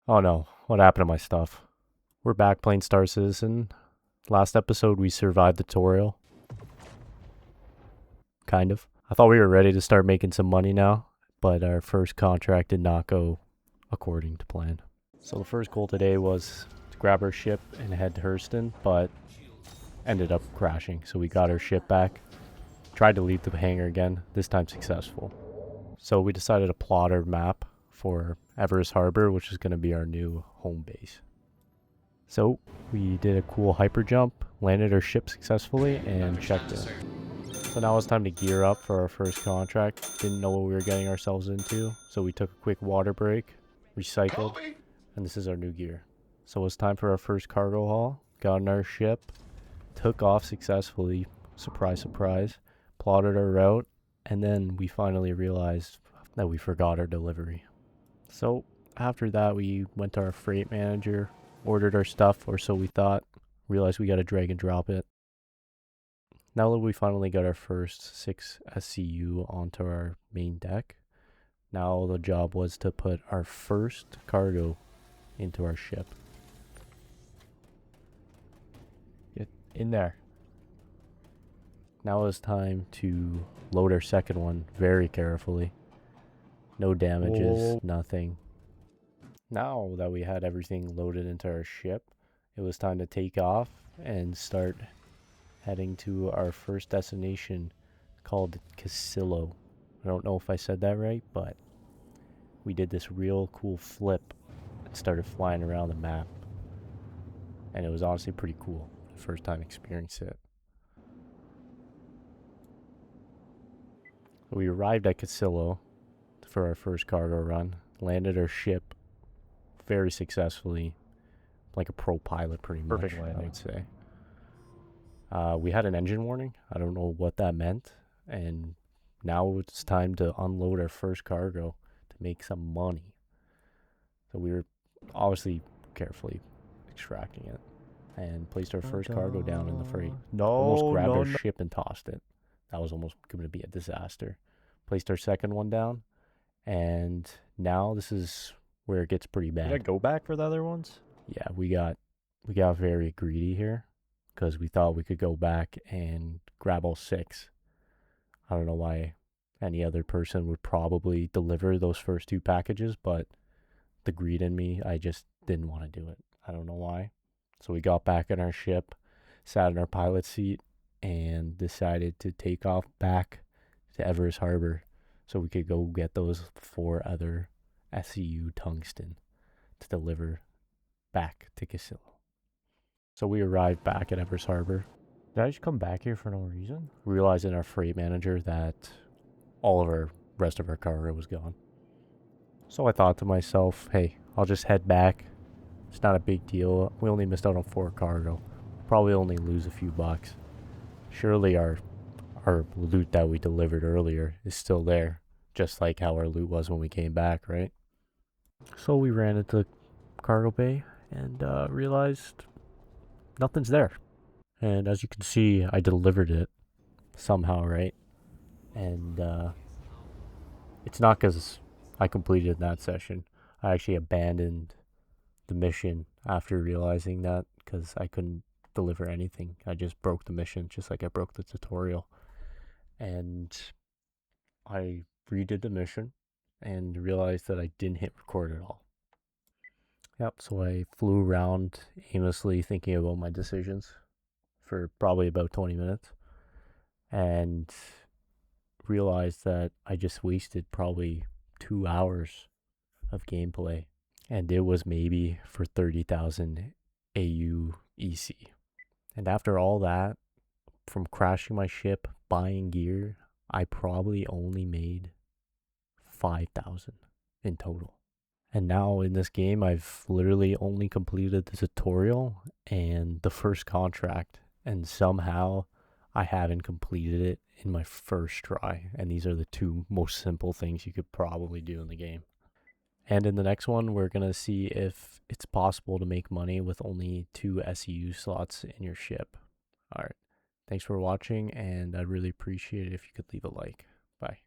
Oh no, what happened to my stuff? We're back playing Star Citizen. Last episode we survived the tutorial. Kind of. I thought we were ready to start making some money now, but our first contract did not go according to plan. So the first goal today was to grab our ship and head to Hurston, but ended up crashing. So we got our ship back. Tried to leave the hangar again, this time successful. So we decided to plot our map for Everest Harbor, which is going to be our new home base. So we did a cool hyper jump, landed our ship successfully, and checked in. So now it's time to gear up for our first contract. Didn't know what we were getting ourselves into, so we took a quick water break, recycled, and this is our new gear. So it's time for our first cargo haul. Got on our ship, took off successfully, surprise, surprise, plotted our route, and then we finally realized that we forgot our delivery. So after that, we went to our freight manager, ordered our stuff, or so we thought, realized we got to drag and drop it. Now that we finally got our first 6 SCU onto our main deck, now the job was to put our first cargo into our ship. Get in there. Now it's time to load our second one very carefully. No damages, nothing. Now that we had everything loaded into our ship, it was time to take off and start heading to our first destination called Casillo. I don't know if I said that right, but we did this real cool flip and started flying around the map. And it was honestly pretty cool. The first time experiencing it. We arrived at Casillo for our first cargo run, landed our ship very successfully, like a pro pilot pretty much, Perfect landing. I would say. We had an engine warning. I don't know what that meant. And now it's time to unload our first cargo to make some money. So we were obviously carefully extracting it and placed our first cargo down in the freight. Almost grabbed our ship and tossed it. That was almost going to be a disaster. Placed our second one down, and now this is where it gets pretty bad. Did I go back for the other ones? Yeah, we got very greedy here because we thought we could go back and grab all 6. I don't know why any other person would probably deliver those first 2 packages, but the greed in me, I just didn't want to do it. I don't know why. So we got back in our ship, sat in our pilot seat, and decided to take off back to Everest Harbor so we could go get those 4 other SCU tungsten to deliver back to Casillo. So we arrived back at Everest Harbor. Did I just come back here for no reason? Realizing our freight manager that all of our rest of our cargo was gone. So I thought to myself, hey, I'll just head back. It's not a big deal. We only missed out on 4 cargo. Probably only lose a few bucks. Surely our loot that we delivered earlier is still there, just like how our loot was when we came back, right? So we ran into the cargo bay and realized nothing's there. And as you can see, I delivered it somehow, right? And it's not because I completed that session. I actually abandoned the mission after realizing that because I couldn't deliver anything. I just broke the mission, just like I broke the tutorial. And I redid the mission and realized that I didn't hit record at all. Yep, so I flew around aimlessly thinking about my decisions for probably about 20 minutes and realized that I just wasted probably 2 hours of gameplay, and it was maybe for 30,000 AU EC. And after all that, from crashing my ship, buying gear, I probably only made 5,000 in total. And now in this game, I've literally only completed the tutorial and the first contract, and somehow I haven't completed it in my first try. And these are the 2 most simple things you could probably do in the game. And in the next one, we're going to see if it's possible to make money with only 2 SEU slots in your ship. All right. Thanks for watching, and I'd really appreciate it if you could leave a like. Bye.